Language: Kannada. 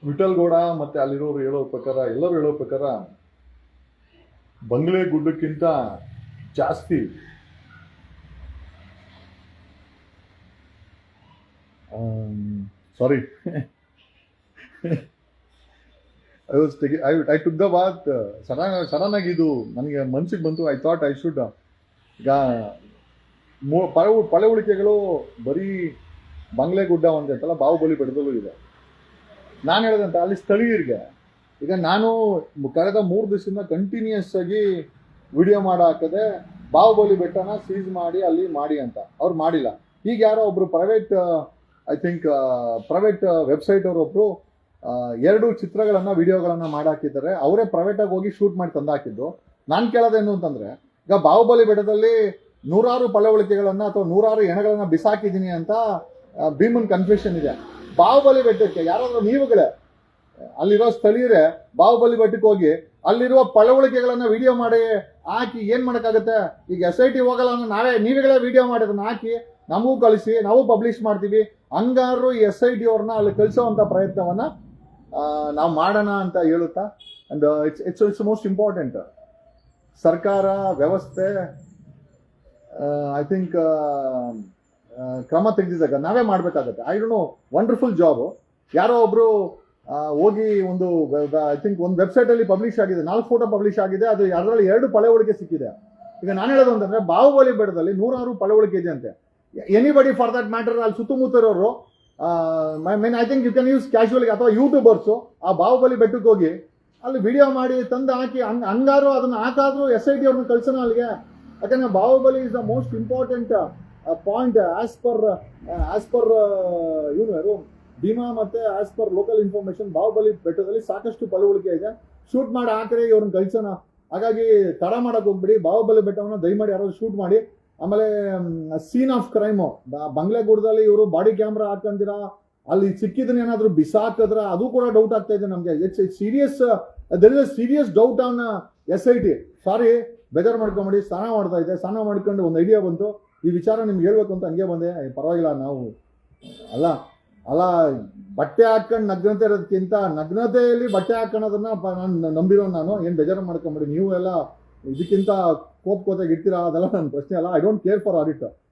ವಿಠಲ್ ಗೌಡ ಮತ್ತೆ ಅಲ್ಲಿರೋರು ಹೇಳೋ ಪ್ರಕಾರ, ಎಲ್ಲರೂ ಹೇಳೋ ಪ್ರಕಾರ ಬಂಗ್ಲೆ ಗುಡ್ಡಕ್ಕಿಂತ ಜಾಸ್ತಿ ಸಾರಿ I took the bath sudden ಆಗಿ ಇದು ನನಗೆ ಮನ್ಸಿಗೆ ಬಂತು. ಐ ಥಾಟ್ ಐ ಶುಡ್ ಈಗ ಪಳೆಯುಳಿಕೆಗಳು ಬರೀ ಬಂಗ್ಲೆ ಗುಡ್ಡ ಒಂದೇ ಅಂತಲ್ಲ, ಬಾಹುಬಲಿ ಬೆಟ್ಟದಲ್ಲೂ ಇದೆ. ನಾನು ಹೇಳಿದಂತ ಅಲ್ಲಿ ಸ್ಥಳೀಯರಿಗೆ ಈಗ ನಾನು ಕಳೆದ 3 ದಿವಸದಿಂದ ಕಂಟಿನ್ಯೂಸ್ ಆಗಿ ವಿಡಿಯೋ ಹಾಕದೆ ಬಾಹುಬಲಿ ಬೆಟ್ಟನ ಸೀಸ್ ಮಾಡಿ ಅಲ್ಲಿ ಮಾಡಿ ಅಂತ ಅವ್ರು ಮಾಡಿಲ್ಲ. ಈಗ ಯಾರೋ ಒಬ್ರು private I think private website ಅವರೊಬ್ರು 2 ಚಿತ್ರಗಳನ್ನ ವಿಡಿಯೋಗಳನ್ನ ಮಾಡಾಕಿದ್ದಾರೆ. ಅವರೇ ಪ್ರೈವೇಟ್ ಆಗಿ ಹೋಗಿ ಶೂಟ್ ಮಾಡಿ ತಂದಾಕಿದ್ದು. ನಾನು ಕೇಳೋದೇನು ಅಂತಂದ್ರೆ, ಈಗ ಬಾಹುಬಲಿ ಬೆಟ್ಟದಲ್ಲಿ 100 ಪಳೆಯುಳಿಕೆಗಳನ್ನ ಅಥವಾ 100 ಹೆಣಗಳನ್ನ ಬಿಸಾಕಿದ್ದೀನಿ ಅಂತ ಭೀಮನ್ ಕನ್ಫ್ಯೂಷನ್ ಇದೆ. ಬಾಹುಬಲಿ ಬೆಟ್ಟಕ್ಕೆ ಯಾರಾದ್ರೂ ನೀವುಗಳೇ ಅಲ್ಲಿರೋ ಸ್ಥಳೀಯರೇ ಬಾಹುಬಲಿ ಬೆಟ್ಟಕ್ಕೆ ಹೋಗಿ ಅಲ್ಲಿರುವ ಪಳೆಯುಳಿಕೆಗಳನ್ನ ವಿಡಿಯೋ ಮಾಡಿ ಹಾಕಿ ಏನ್ ಮಾಡಕ್ಕಾಗತ್ತೆ? ಈಗ SIT ಹೋಗಲ್ಲ ಅಂದ್ರೆ ನೀವುಗಳೇ ವಿಡಿಯೋ ಮಾಡಿದನ್ನ ಹಾಕಿ ನಮಗೂ ಕಳಿಸಿ, ನಾವು ಪಬ್ಲಿಷ್ ಮಾಡ್ತೀವಿ. ಹಂಗಾರು ಈ SIT ಅವ್ರನ್ನ ಅಲ್ಲಿ ಕಳಿಸೋವಂಥ ಪ್ರಯತ್ನವನ್ನ ನಾವು ಮಾಡೋಣ ಅಂತ ಹೇಳುತ್ತಾ, ಅಂಡ್ ಇಟ್ಸ್ ಮೋಸ್ಟ್ ಇಂಪಾರ್ಟೆಂಟ್. ಸರ್ಕಾರ ವ್ಯವಸ್ಥೆ ಐ ಥಿಂಕ್ ಕ್ರಮ ತೆಗೆದಿದ್ದಾಗ ನಾವೇ ಮಾಡಬೇಕಾಗತ್ತೆ. I don't know, wonderful job. ಯಾರೋ ಒಬ್ರು ಹೋಗಿ ಒಂದು ಐ ಥಿಂಕ್ ಒಂದು ವೆಬ್ಸೈಟ್ ಅಲ್ಲಿ ಪಬ್ಲಿಷ್ ಆಗಿದೆ, 4 ಫೋಟೋ ಪಬ್ಲಿಷ್ ಆಗಿದೆ. ಅದು ಅದರಲ್ಲಿ 2 ಪಳೆಯುಳಿಕೆ ಸಿಕ್ಕಿದೆ. ಈಗ ನಾನು ಹೇಳೋದು ಅಂತಂದ್ರೆ, ಬಾಹುಬಲಿ ಬೆಟ್ಟದಲ್ಲಿ 100 ಪಳೆಯುಳಿಕೆ ಇದೆ ಅಂತೆ. ಎನಿಬಡಿ ಫಾರ್ ದಟ್ ಮ್ಯಾಟರ್ ಅಲ್ಲಿ ಸುತ್ತಮುತ್ತ ಇರೋರು I think you can use ಕ್ಯಾಶುವಲ್ಗೆ ಅಥವಾ ಯೂಟ್ಯೂಬರ್ಸು ಆ ಬಾಹುಬಲಿ ಬೆಟ್ಟಕ್ಕೆ ಹೋಗಿ ಅಲ್ಲಿ ವಿಡಿಯೋ ಮಾಡಿ ತಂದು ಹಾಕಿ ಹಂಗಾರು ಅದನ್ನ ಹಾಕಾದ್ರೂ SIT ಅವ್ರನ್ನ ಕಳ್ಸೋಣ ಅಲ್ಲಿಗೆ. ಯಾಕಂದ್ರೆ Bahubali is the most important point as per ಇವನು ಯಾರು ಭೀಮಾ ಮತ್ತೆ as per local information Bahubali ಬೆಟ್ಟದಲ್ಲಿ ಸಾಕಷ್ಟು ಪಳೆಯುಳಿಕೆ ಇದೆ. ಶೂಟ್ ಮಾಡಿ ಹಾಕಿದ್ರೆ ಇವ್ರನ್ನ ಕಳ್ಸೋಣ. ಹಾಗಾಗಿ ತಡ ಮಾಡಕ್ ಹೋಗ್ಬಿಡಿ, ಬಾಹುಬಲಿ ಬೆಟ್ಟವನ್ನ ದಯಮಾಡಿ ಯಾರಾದ್ರು ಶೂಟ್ ಮಾಡಿ. ಆಮೇಲೆ ಸೀನ್ ಆಫ್ ಕ್ರೈಮು ಬಂಗ್ಲೆಗೂಡದಲ್ಲಿ ಇವರು ಬಾಡಿ ಕ್ಯಾಮ್ರಾ ಹಾಕಂದಿರ ಅಲ್ಲಿ ಸಿಕ್ಕಿದನ್ನ ಏನಾದ್ರು ಬಿಸಾಕಿದ್ರ ಅದು ಕೂಡ ಡೌಟ್ ಆಗ್ತಾ ಇದೆ ನಮ್ಗೆ. It's serious, there is a serious doubt on SIT. Sorry, ಬೇಜಾರು ಮಾಡ್ಕೊಂಬಿಡಿ. ಸ್ನಾನ ಮಾಡ್ಕೊಂಡು ಒಂದು ಐಡಿಯಾ ಬಂತು, ಈ ವಿಚಾರ ನಿಮ್ಗೆ ಹೇಳ್ಬೇಕು ಅಂತ ಹಂಗೆ ಬಂದೆ. ಪರವಾಗಿಲ್ಲ, ನಾವು ಅಲ್ಲ ಬಟ್ಟೆ ಹಾಕೊಂಡು ನಗ್ನತೆ ಇರೋದಕ್ಕಿಂತ ನಗ್ನತೆಯಲ್ಲಿ ಬಟ್ಟೆ ಹಾಕೋದನ್ನ ನಾನು ನಂಬಿರೋ. ನಾನು ಏನು ಬೇಜಾರು ಮಾಡ್ಕೊಂಬಿಡಿ. ನೀವು ಎಲ್ಲ ಇದಕ್ಕಿಂತ ಕೋಪಕೋತಾಗಿ ಇರ್ತೀರಾ, ಅದೆಲ್ಲ ನನ್ನ ಪ್ರಶ್ನೆ ಅಲ್ಲ. I don't care for audit.